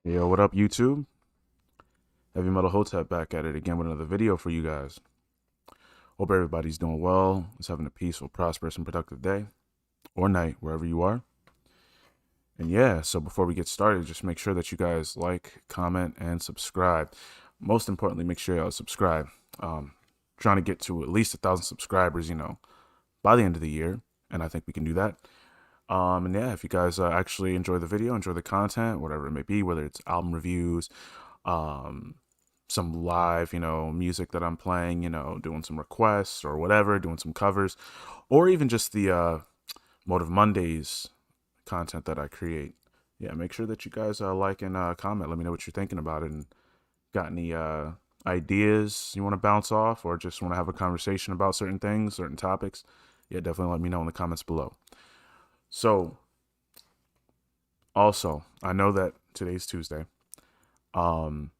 Yo, what up, YouTube? Heavy Metal Hotep back at it again with another video for you guys. Hope everybody's doing well, is having a peaceful, prosperous, and productive day or night, wherever you are. And yeah, so before we get started, just make sure that you guys like, comment, and subscribe. Most importantly, make sure y'all subscribe. Trying to get to at least 1,000 subscribers, by the end of the year, and I think we can do that. And yeah, if you guys actually enjoy the video, enjoy the content, whatever it may be, whether it's album reviews, um, some live, music that I'm playing, doing some requests or whatever, doing some covers, or even just the Motive Mondays content that I create. Yeah, make sure that you guys like and comment. Let me know what you're thinking about it and got any ideas you want to bounce off or just want to have a conversation about certain things, certain topics. Yeah, definitely let me know in the comments below. So, also, I know that today's Tuesday. Um,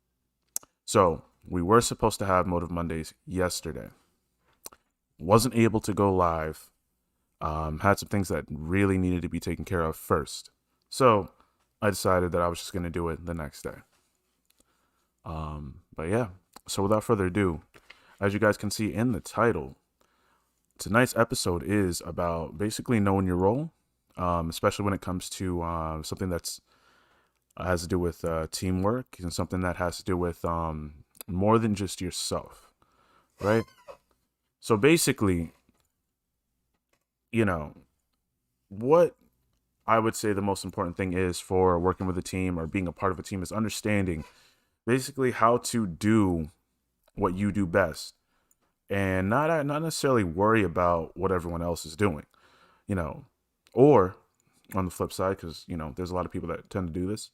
so we were supposed to have Motive Mondays yesterday. Wasn't able to go live. Had some things that really needed to be taken care of first. So I decided that I was just going to do it the next day. But yeah, so without further ado, as you guys can see in the title, tonight's episode is about basically knowing your role, especially when it comes to something that's has to do with teamwork and something that has to do with more than just yourself, right? So basically, you know, what I would say the most important thing is for working with a team or being a part of a team is understanding basically how to do what you do best and not necessarily worry about what everyone else is doing, you know, or on the flip side, because there's a lot of people that tend to do this,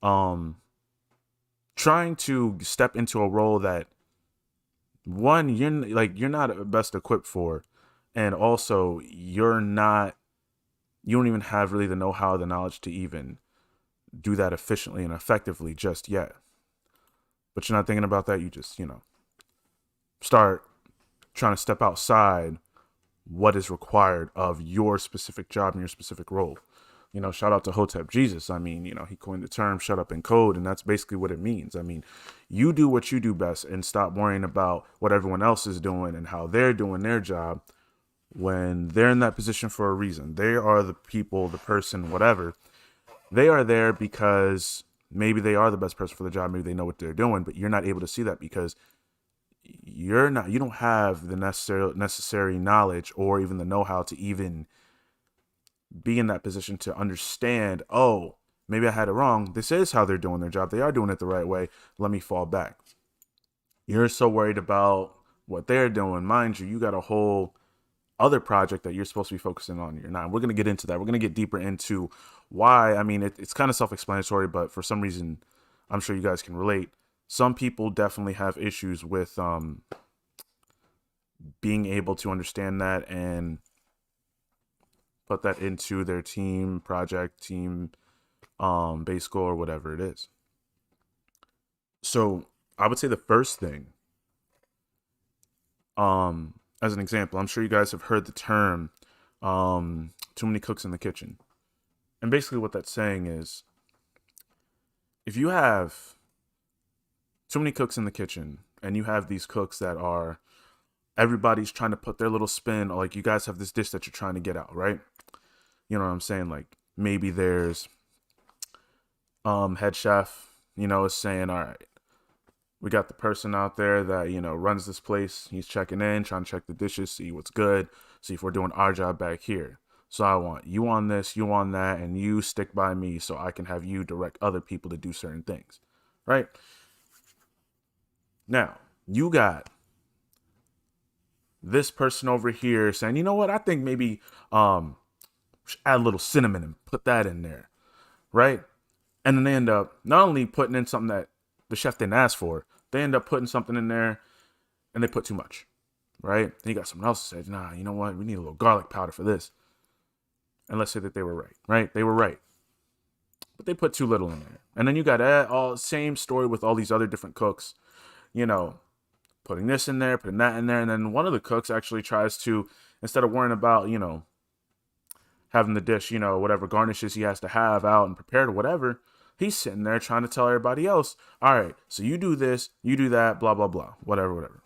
um, trying to step into a role that one you're not best equipped for, and also you don't even have really the know-how, the knowledge to even do that efficiently and effectively just yet. But you're not thinking about that. You just, start trying to step outside what is required of your specific job and your specific role. Shout out to Hotep Jesus. I mean, he coined the term shut up and code, and that's basically what it means. I mean, you do what you do best and stop worrying about what everyone else is doing and how they're doing their job when they're in that position for a reason. They are the people, the person, whatever. They are there because maybe they are the best person for the job. Maybe they know what they're doing, but you're not able to see that because you don't have the necessary knowledge or even the know-how to even be in that position to understand, oh, maybe I had it wrong. This is how they're doing their job. They are doing it the right way. Let me fall back. You're so worried about what they're doing. Mind you, you got a whole other project that you're supposed to be focusing on. You're not. We're going to get into that. We're going to get deeper into why. I mean, it's kind of self-explanatory, but for some reason, I'm sure you guys can relate. Some people definitely have issues with being able to understand that and put that into their team project, team base goal, or whatever it is. So I would say the first thing, as an example, I'm sure you guys have heard the term too many cooks in the kitchen. And basically what that's saying is if you have too many cooks in the kitchen and you have these cooks that are everybody's trying to put their little spin, or like you guys have this dish that you're trying to get out, right? You know what I'm saying? Like maybe there's head chef, is saying, all right, we got the person out there that, runs this place. He's checking in, trying to check the dishes, see what's good, see if we're doing our job back here. So I want you on this, you on that, and you stick by me so I can have you direct other people to do certain things. Right? Now, you got this person over here saying, you know what, I think maybe add a little cinnamon and put that in there. Right? And then they end up not only putting in something that the chef didn't ask for, they end up putting something in there and they put too much, right? Then you got someone else who says, nah, you know what? We need a little garlic powder for this. And let's say that they were right, right? They were right. But they put too little in there. And then you got all same story with all these other different cooks, putting this in there, putting that in there. And then one of the cooks actually tries to, instead of worrying about, having the dish, whatever garnishes he has to have out and prepared or whatever, He's sitting there trying to tell everybody else, all right, so you do this, you do that, blah, blah, blah, whatever, whatever.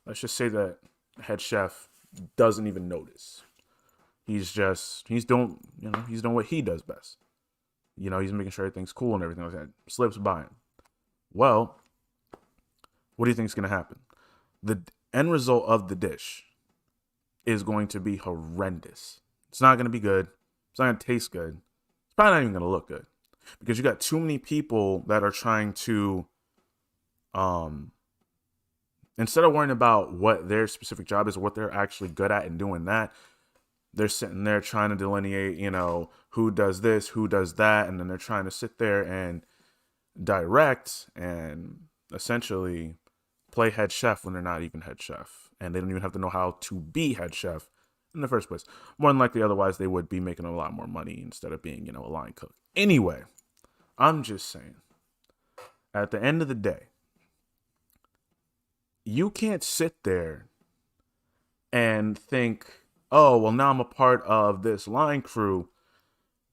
Let's just say that head chef doesn't even notice. He's doing what he does best. He's making sure everything's cool and everything like that. Slips by him. Well, what do you think is going to happen? The end result of the dish is going to be horrendous. It's not going to be good. It's not going to taste good. It's probably not even going to look good because you got too many people that are trying to, instead of worrying about what their specific job is or what they're actually good at and doing that, they're sitting there trying to delineate, who does this, who does that. And then they're trying to sit there and direct and essentially play head chef when they're not even head chef. And they don't even have to know how to be head chef in the first place. More than likely, otherwise, they would be making a lot more money instead of being, a line cook. Anyway, I'm just saying, at the end of the day, you can't sit there and think, oh, well, now I'm a part of this line crew.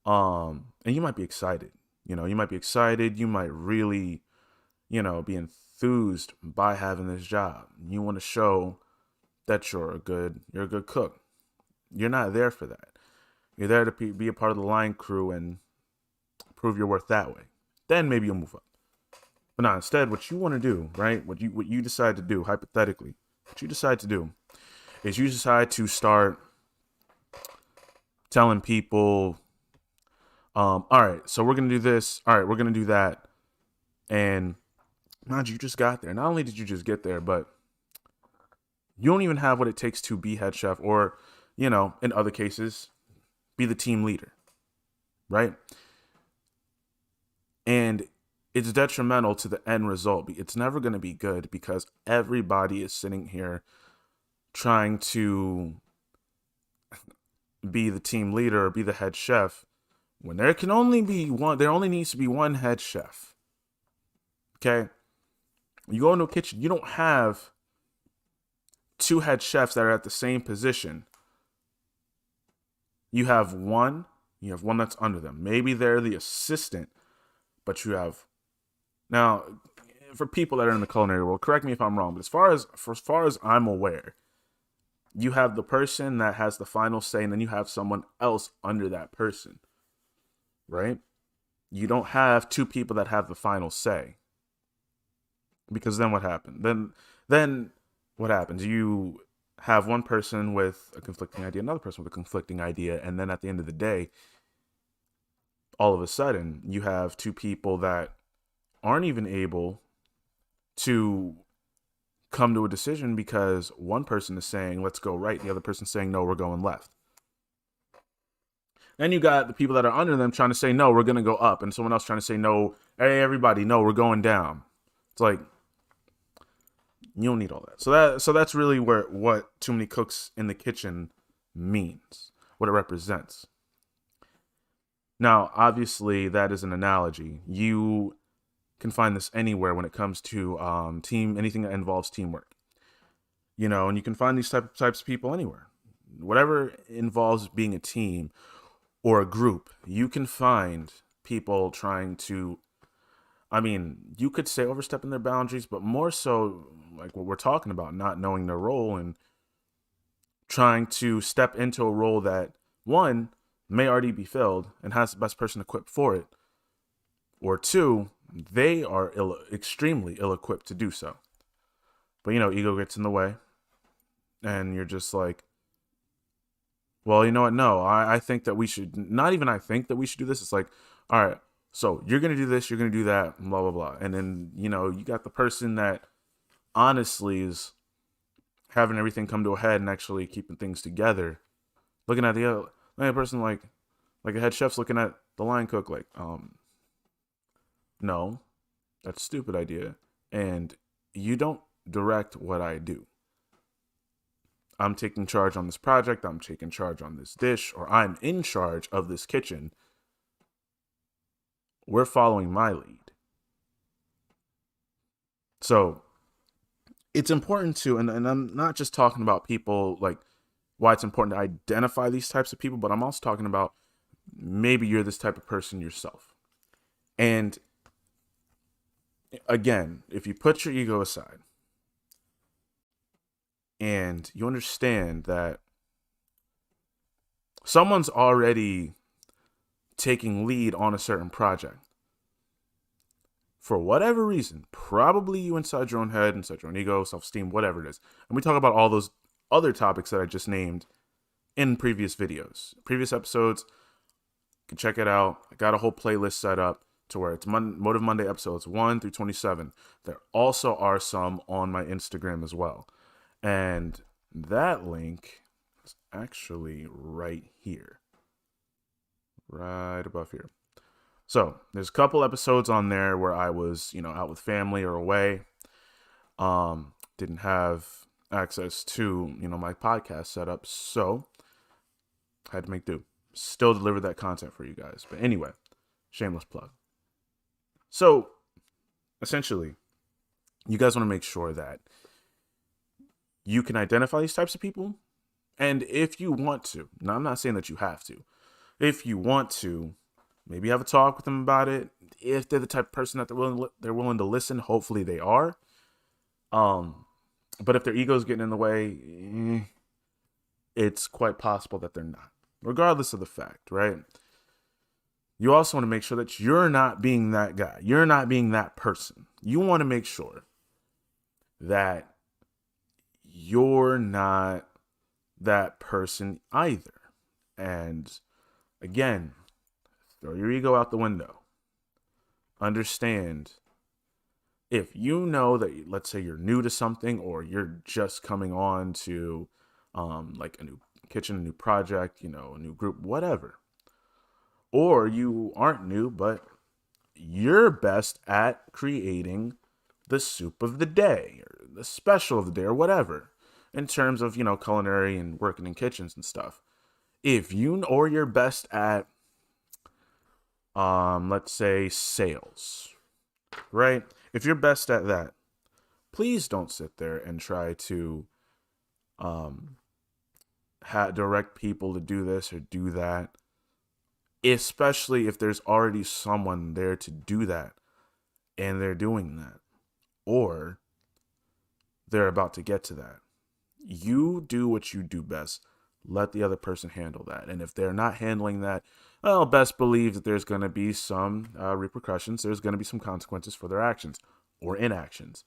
And you might be excited. You might be excited. You might really, be enthused by having this job. You want to show that you're a good cook. You're not there for that. You're there to be a part of the line crew and prove your worth that way. Then maybe you'll move up. But now instead, what you want to do, right? What you decide to do, hypothetically, what you decide to do is you decide to start telling people, all right, so we're going to do this. All right, we're going to do that. And mind you just got there. Not only did you just get there, but you don't even have what it takes to be head chef or, in other cases, be the team leader, right? And it's detrimental to the end result. It's never going to be good because everybody is sitting here trying to be the team leader or be the head chef when there only needs to be one head chef. Okay? You go into a kitchen, you don't have two head chefs that are at the same position. You have one that's under them. Maybe they're the assistant, but you have, now, for people that are in the culinary world, correct me if I'm wrong, but as far as I'm aware, you have the person that has the final say, and then you have someone else under that person, right? You don't have two people that have the final say, because then what happened? Then what happens? You have one person with a conflicting idea, another person with a conflicting idea, and then at the end of the day, all of a sudden, you have two people that aren't even able to come to a decision because one person is saying, let's go right. The other person's saying, no, we're going left. Then you got the people that are under them trying to say, no, we're going to go up. And someone else trying to say, no, hey, everybody, no, we're going down. It's like, you don't need all that. So that's really what too many cooks in the kitchen means, what it represents. Now, obviously, that is an analogy. You can find this anywhere when it comes to anything that involves teamwork. And you can find these types of people anywhere. Whatever involves being a team or a group, you can find people trying to, you could say overstepping their boundaries, but more so like what we're talking about, not knowing their role and trying to step into a role that, one, may already be filled and has the best person equipped for it, or two, they are extremely ill-equipped to do so. But, ego gets in the way, and you're just like, well, you know what? No, I think that we should, not even I think that we should do this. It's like, all right, so you're going to do this, you're going to do that, blah, blah, blah. And then, you got the person that honestly is having everything come to a head and actually keeping things together, looking at the other person like a head chef's looking at the line cook like, no, that's a stupid idea. And you don't direct what I do. I'm taking charge on this project. I'm taking charge on this dish, or I'm in charge of this kitchen. We're following my lead. So it's important to, and I'm not just talking about people, like why it's important to identify these types of people, but I'm also talking about maybe you're this type of person yourself. And again, if you put your ego aside and you understand that someone's already taking lead on a certain project, for whatever reason, probably you inside your own head, inside your own ego, self-esteem, whatever it is. And we talk about all those other topics that I just named in previous videos, previous episodes. You can check it out. I got a whole playlist set up to where it's Motive Monday episodes 1 through 27. There also are some on my Instagram as well. And that link is actually right here. Right above here. So there's a couple episodes on there where I was, out with family or away. Didn't have access to, my podcast setup. So I had to make do. Still deliver that content for you guys. But anyway, shameless plug. So essentially, you guys want to make sure that you can identify these types of people. And if you want to, now I'm not saying that you have to, if you want to, maybe have a talk with them about it. If they're the type of person that they're willing to listen, hopefully they are. But if their ego's getting in the way, it's quite possible that they're not. Regardless of the fact, right? You also want to make sure that you're not being that guy. You're not being that person. You want to make sure that you're not that person either. And again, throw your ego out the window. Understand, if you know that, let's say you're new to something, or you're just coming on to like a new kitchen, a new project, a new group, whatever. Or you aren't new, but you're best at creating the soup of the day or the special of the day or whatever in terms of, culinary and working in kitchens and stuff. Or you're best at let's say sales, right? If you're best at that, please don't sit there and try to direct people to do this or do that, especially if there's already someone there to do that and they're doing that, or they're about to get to that. You do what you do best. Let the other person handle that. And if they're not handling that, well, best believe that there's going to be some repercussions. There's going to be some consequences for their actions or inactions.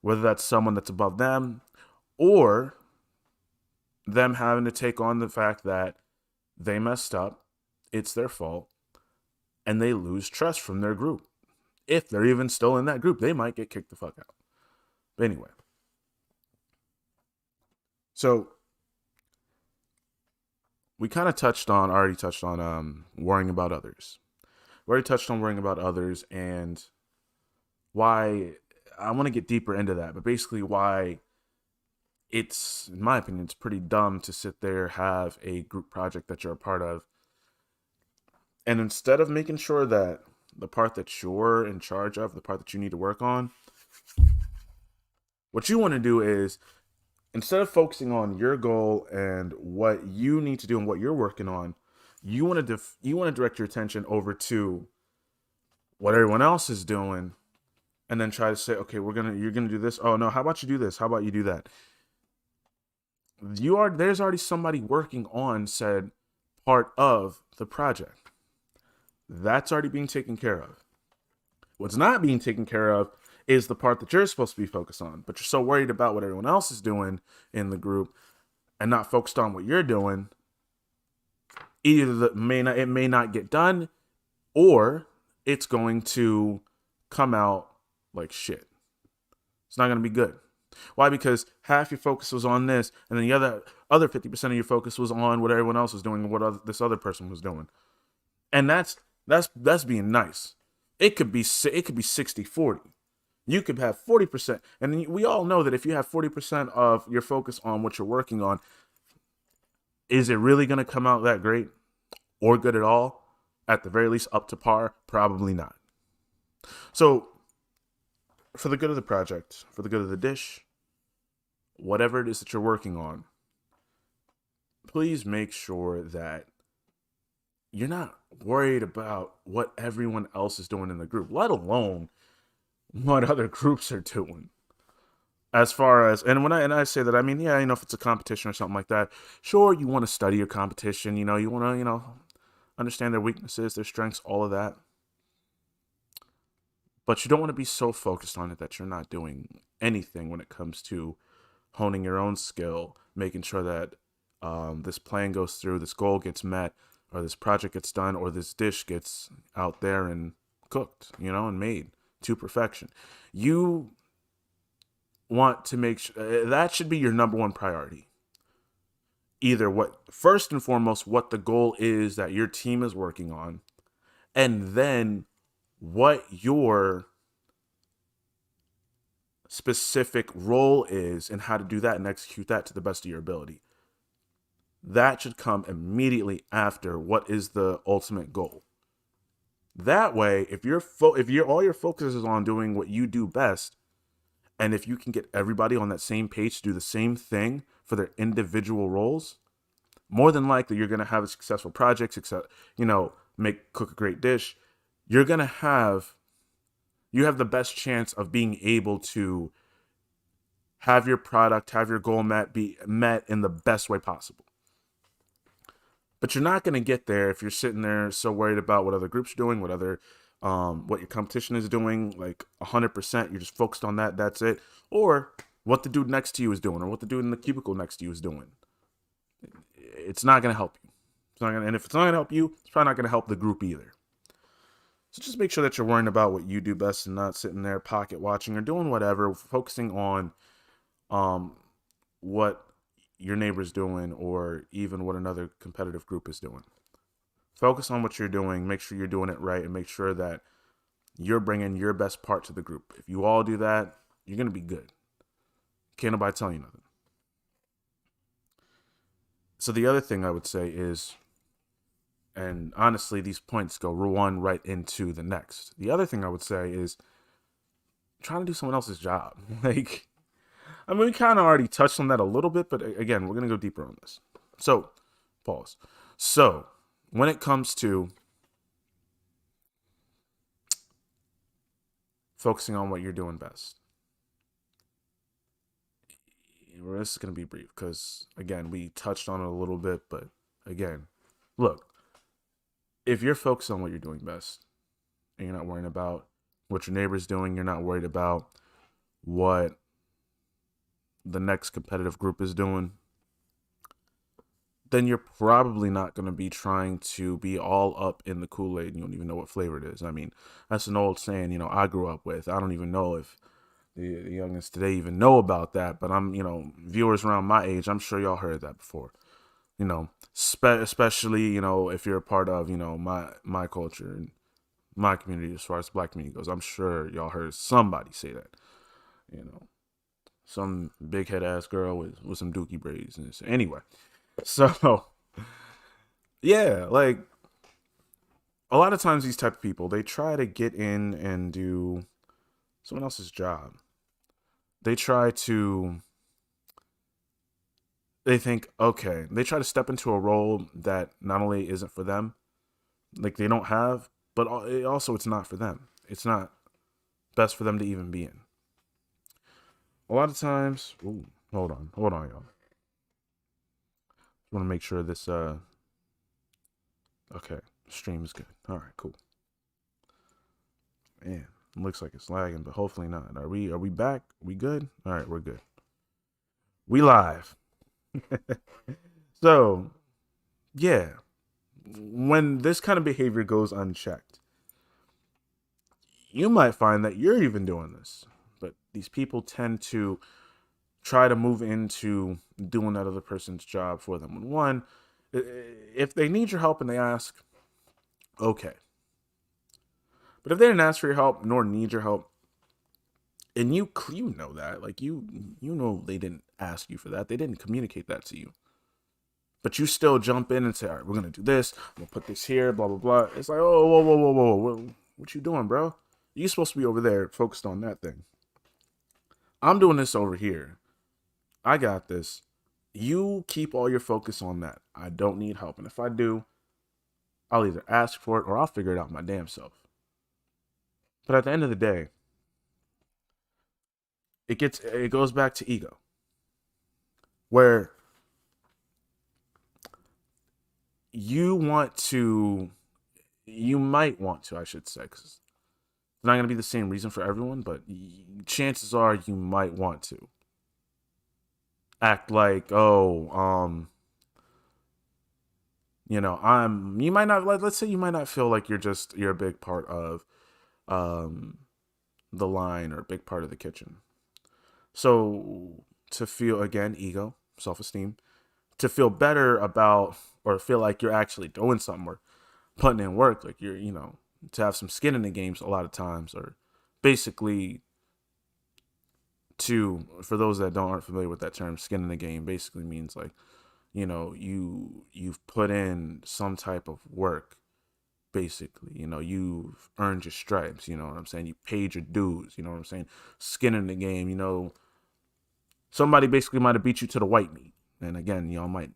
Whether that's someone that's above them, or them having to take on the fact that they messed up, it's their fault, and they lose trust from their group. If they're even still in that group, they might get kicked the fuck out. But anyway. So we kind of already touched on worrying about others. We already touched on worrying about others and why. I want to get deeper into that, but basically why it's, in my opinion, it's pretty dumb to sit there, have a group project that you're a part of, and instead of making sure that the part that you're in charge of, the part that you need to work on, what you want to do is, instead of focusing on your goal and what you need to do and what you're working on, you want to direct your attention over to what everyone else is doing, and then try to say, okay, you're gonna do this. Oh no, how about you do this? How about you do that? There's already somebody working on said part of the project. That's already being taken care of. What's not being taken care of is the part that you're supposed to be focused on, but you're so worried about what everyone else is doing in the group and not focused on what you're doing. Either it may not get done, or it's going to come out like shit. It's not going to be good. Why? Because half your focus was on this, and then the other 50% of your focus was on what everyone else was doing and what this other person was doing. And that's being nice. It could be 60-40. You could have 40%. And we all know that if you have 40% of your focus on what you're working on, is it really going to come out that great or good at all? At the very least, up to par? Probably not. So, for the good of the project, for the good of the dish, whatever it is that you're working on, please make sure that you're not worried about what everyone else is doing in the group, let alone what other groups are doing. As far as, and when I say that, I mean, yeah, if it's a competition or something like that, sure, you want to study your competition, you want to, understand their weaknesses, their strengths, all of that. But you don't want to be so focused on it that you're not doing anything when it comes to honing your own skill, making sure that this plan goes through, this goal gets met, or this project gets done, or this dish gets out there and cooked, and made to perfection. You want to make sure that should be your number one priority. Either what, first and foremost, what the goal is that your team is working on, and then what your specific role is and how to do that and execute that to the best of your ability. That should come immediately after what is the ultimate goal. That way, if you're all your focus is on doing what you do best, and if you can get everybody on that same page to do the same thing for their individual roles, more than likely you're going to have a successful project, cook a great dish. You're going to you have the best chance of being able to have your product, have your goal be met in the best way possible. But you're not going to get there if you're sitting there so worried about what other groups are doing, what your competition is doing, like 100%. You're just focused on that. That's it. Or what the dude next to you is doing, or what the dude in the cubicle next to you is doing. It's not going to help you. And if it's not going to help you, it's probably not going to help the group either. So just make sure that you're worrying about what you do best and not sitting there pocket watching or doing whatever, focusing on what your neighbor's doing or even what another competitive group is doing. Focus on what you're doing, make sure you're doing it right, and make sure that you're bringing your best part to the group. If you all do that, you're going to be good. Can't nobody tell you nothing. So the other thing I would say is, and honestly, these points go one right into the next. The other thing I would say is trying to do someone else's job. We kind of already touched on that a little bit, but again, we're going to go deeper on this. So, pause. So, when it comes to focusing on what you're doing best, this is going to be brief because, again, we touched on it a little bit, but again, look, if you're focused on what you're doing best and you're not worrying about what your neighbor's doing, you're not worried about what the next competitive group is doing, then you're probably not going to be trying to be all up in the Kool-Aid and you don't even know what flavor it is. That's an old saying, I grew up with. I don't even know if the youngins today even know about that, but viewers around my age, I'm sure y'all heard that before. Especially, if you're a part of, my culture and my community as far as the black community goes. I'm sure y'all heard somebody say that, some big head ass girl with some dookie braids. And anyway, so yeah, like a lot of times these type of people, they try to get in and do someone else's job. They try to, they think, okay, they try to step into a role that not only isn't for them, like they don't have, but also it's not for them. It's not best for them to even be in. A lot of times, ooh, hold on, y'all. Want to make sure this, okay, stream is good. All right, cool. Man, it looks like it's lagging, but hopefully not. Are we back? We good? All right, we're good. We live. So, yeah, when this kind of behavior goes unchecked, you might find that you're even doing this, but these people tend to try to move into doing that other person's job for them. One, if they need your help and they ask, okay. But if they didn't ask for your help nor need your help, and you know that, like you know they didn't ask you for that, they didn't communicate that to you, but you still jump in and say, all right, we're gonna do this, I'm gonna put this here, blah blah blah. It's like, oh, whoa, what you doing, bro? You supposed to be over there focused on that thing. I'm doing this over here. I got this. You keep all your focus on that. I don't need help, and if I do, I'll either ask for it or I'll figure it out my damn self. But at the end of the day, it goes back to ego, where you want to, you might want to, I should say, because it's not going to be the same reason for everyone, but chances are you might want to act like, oh, you might not, let's say you might not feel like you're a big part of um, the line or a big part of the kitchen. So to feel, again, ego, self esteem, to feel better about or feel like you're actually doing something or putting in work, like to have some skin in the games a lot of times, or basically for those that aren't familiar with that term, skin in the game basically means like, you've put in some type of work. Basically, you've earned your stripes. You know what I'm saying? You paid your dues. You know what I'm saying? Skin in the game. Somebody basically might have beat you to the white meat. And again,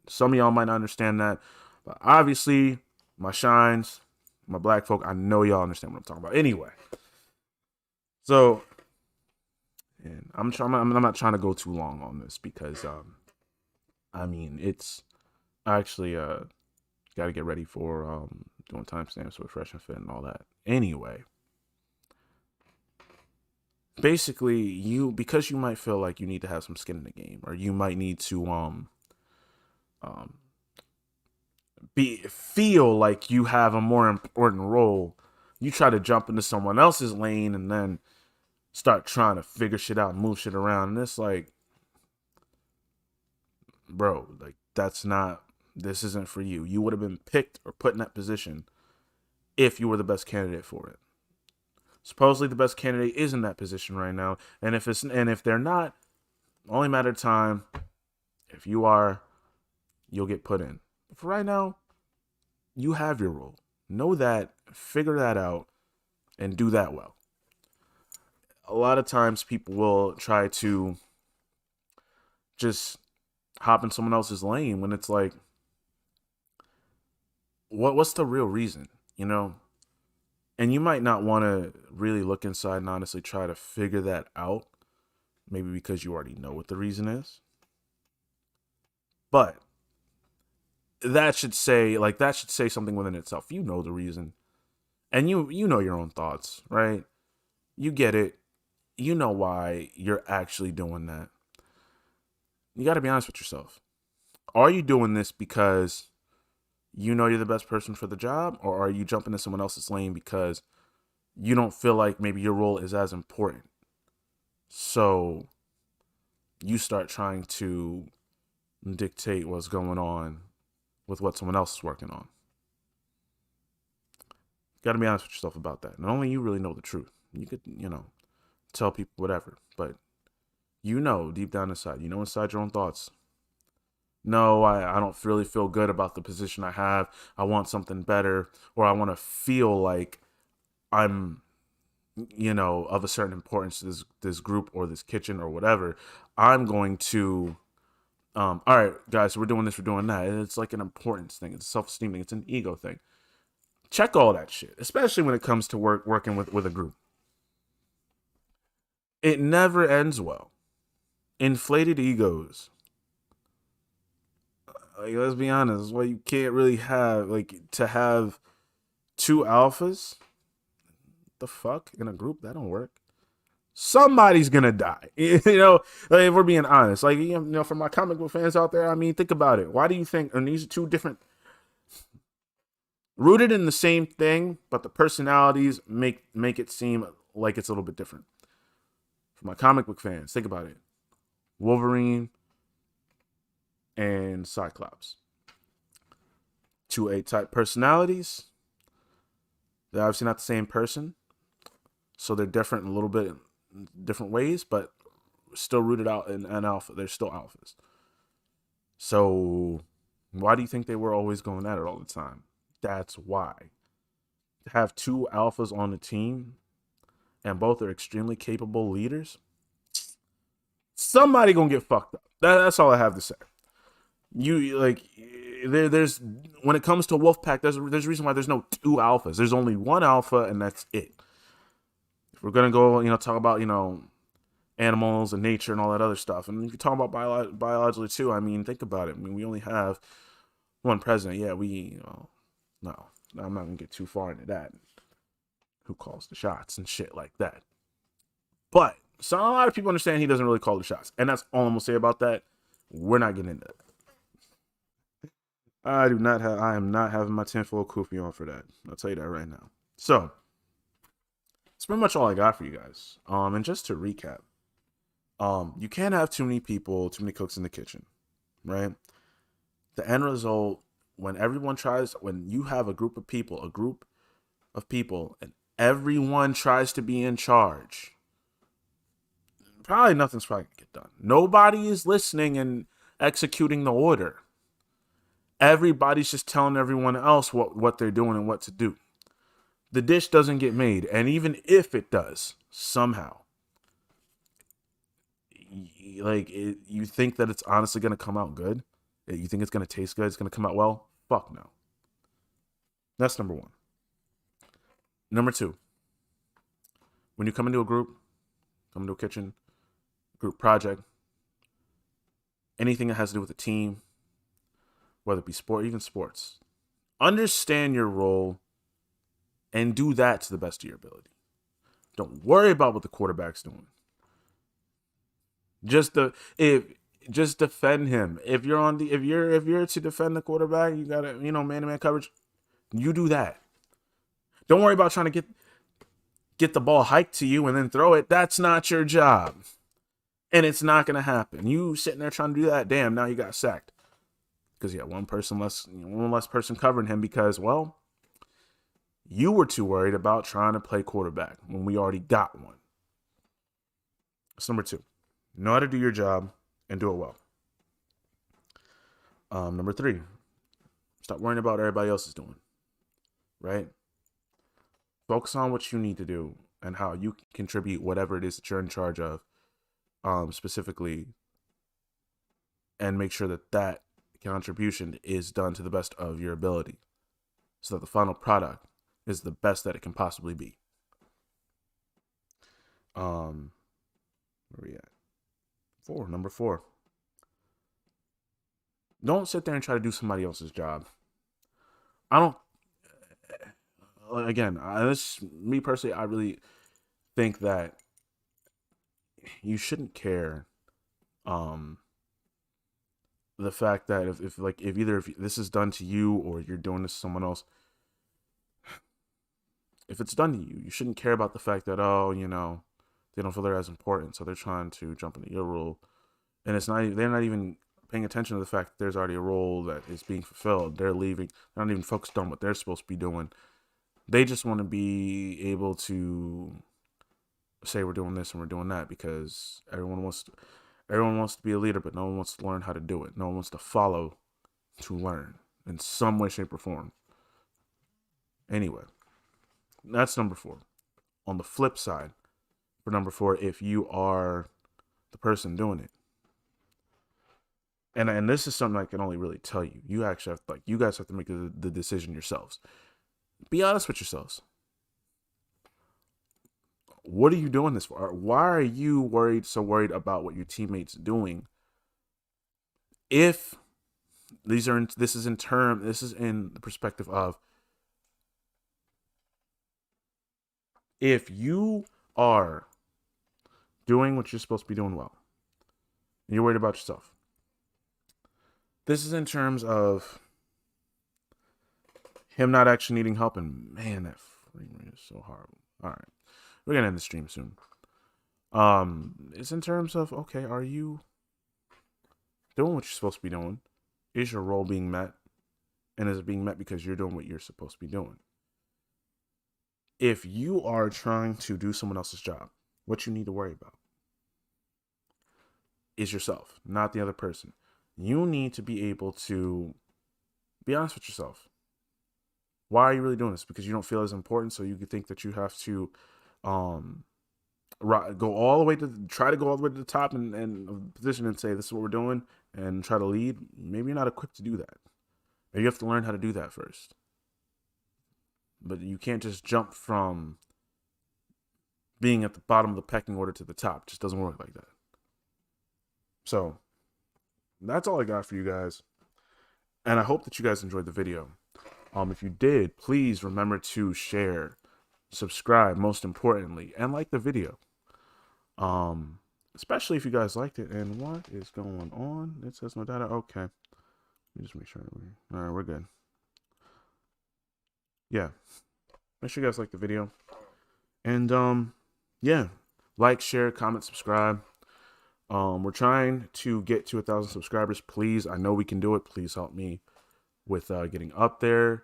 some of y'all might not understand that, but obviously, my shines, my black folk, I know y'all understand what I'm talking about. Anyway, so, and I'm not trying to go too long on this because, it's actually got to get ready for doing timestamps with Fresh and Fit and all that. Anyway, basically, because you might feel like you need to have some skin in the game, or you might need to feel like you have a more important role, you try to jump into someone else's lane and then start trying to figure shit out and move shit around. And it's like, bro, like this isn't for you. You would have been picked or put in that position if you were the best candidate for it. Supposedly the best candidate is in that position right now, and if they're not, only matter of time. If you are, you'll get put in. But for right now, you have your role. Know that, figure that out, and do that well. A lot of times people will try to just hop in someone else's lane when it's like, what's the real reason, And you might not want to really look inside and honestly try to figure that out, maybe because you already know what the reason is. But that should say something within itself. You know the reason, and you know your own thoughts, right? You get it. You know why you're actually doing that. You got to be honest with yourself. Are you doing this because you know you're the best person for the job, or are you jumping in someone else's lane because you don't feel like maybe your role is as important? So you start trying to dictate what's going on with what someone else is working on. Got to be honest with yourself about that. And only you really know the truth. You could, tell people whatever, but deep down inside, inside your own thoughts. No, I don't really feel good about the position I have. I want something better, or I want to feel like I'm, of a certain importance to this group or this kitchen or whatever. I'm going to, all right, guys, we're doing this, we're doing that. It's like an importance thing. It's a self-esteem thing. It's an ego thing. Check all that shit, especially when it comes to working with a group. It never ends well. Inflated egos. Like, let's be honest, well, you can't really have, to have two alphas, the fuck, in a group, that don't work. Somebody's gonna die. Like, if we're being honest, for my comic book fans out there, think about it. Why do you think, and these are two different, rooted in the same thing, but the personalities make it seem like it's a little bit different. For my comic book fans, think about it. Wolverine and Cyclops. 2A type personalities. They're obviously not the same person, so they're different in a little bit different ways, but still rooted out in an alpha. They're still alphas. So why do you think they were always going at it all the time? That's why. To have two alphas on the team, and both are extremely capable leaders, somebody gonna get fucked up. That's all I have to say. There's when it comes to Wolfpack, there's a reason why there's no two alphas. There's only one alpha, and that's it. If we're gonna go, talk about animals and nature and all that other stuff, and if you talk about biologically too, I mean, think about it. I mean, we only have one president. Yeah, no, I'm not gonna get too far into that. Who calls the shots and shit like that? But so a lot of people understand he doesn't really call the shots, and that's all I'm gonna say about that. We're not getting into that. I am not having my tinfoil kufi on for that. I'll tell you that right now. So that's pretty much all I got for you guys. And just to recap, you can't have too many people, too many cooks in the kitchen, right? The end result, when you have a group of people, and everyone tries to be in charge, nothing's probably gonna get done. Nobody is listening and executing the order. Everybody's just telling everyone else what they're doing and what to do. The dish doesn't get made, and even if it does, somehow, you think that it's honestly gonna come out good? You think it's gonna taste good? It's gonna come out well? Fuck no. That's number one. Number two, when you come into a kitchen, group project, anything that has to do with a team, whether it be even sports, understand your role and do that to the best of your ability. Don't worry about what the quarterback's doing. Just defend him. If you're to defend the quarterback, you gotta, man-to-man coverage. You do that. Don't worry about trying to get the ball hiked to you and then throw it. That's not your job. And it's not gonna happen. You sitting there trying to do that, damn, now you got sacked. Because one less person covering him because, well, you were too worried about trying to play quarterback when we already got one. That's number two. Know how to do your job and do it well. Number three, stop worrying about what everybody else is doing. Right? Focus on what you need to do and how you can contribute whatever it is that you're in charge of, specifically, and make sure that contribution is done to the best of your ability so that the final product is the best that it can possibly be. Where we at? Number four. Don't sit there and try to do somebody else's job. Me personally, I really think that you shouldn't care the fact that if this is done to you or you're doing this to someone else, if it's done to you, you shouldn't care about the fact that, they don't feel they're as important, so they're trying to jump into your role. And they're not even paying attention to the fact that there's already a role that is being fulfilled. They're leaving. They're not even focused on what they're supposed to be doing. They just want to be able to say we're doing this and we're doing that because everyone wants to be a leader, but no one wants to learn how to do it. No one wants to follow to learn in some way, shape, or form. Anyway, that's number four. On the flip side, for number four, if you are the person doing it, and this is something I can only really tell you, you actually you guys have to make the decision yourselves. Be honest with yourselves. What are you doing this for? Why are you so worried about what your teammates are doing? If this is in the perspective of, if you are doing what you're supposed to be doing well, and you're worried about yourself, this is in terms of him not actually needing help, and man, that frame rate is so horrible. All right. We're going to end the stream soon. It's in terms of, okay, are you doing what you're supposed to be doing? Is your role being met? And is it being met because you're doing what you're supposed to be doing? If you are trying to do someone else's job, what you need to worry about is yourself, not the other person. You need to be able to be honest with yourself. Why are you really doing this? Because you don't feel as important, so you could think that you have to go all the way to the top and position and say this is what we're doing and try to lead. Maybe you're not equipped to do that. You have to learn how to do that first. But you can't just jump from being at the bottom of the pecking order to the top. It just doesn't work like that. So that's all I got for you guys. And I hope that you guys enjoyed the video. If you did, please remember to share, subscribe, most importantly, and like the video. Especially if you guys liked it. And what is going on? It says no data. Okay. Let me just make sure. All right, we're good. Yeah. Make sure you guys like the video. And yeah, like, share, comment, subscribe. We're trying to get to 1,000 subscribers. Please, I know we can do it. Please help me with getting up there.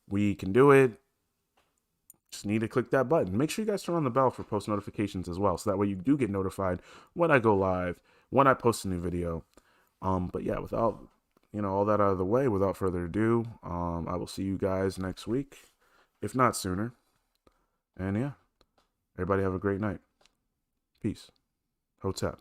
We can do it. Just need to click that button. Make sure you guys turn on the bell for post notifications as well, so that way you do get notified when I go live, when I post a new video. But yeah, without all that out of the way, without further ado, I will see you guys next week, if not sooner. And yeah, everybody have a great night. Peace. Hotep.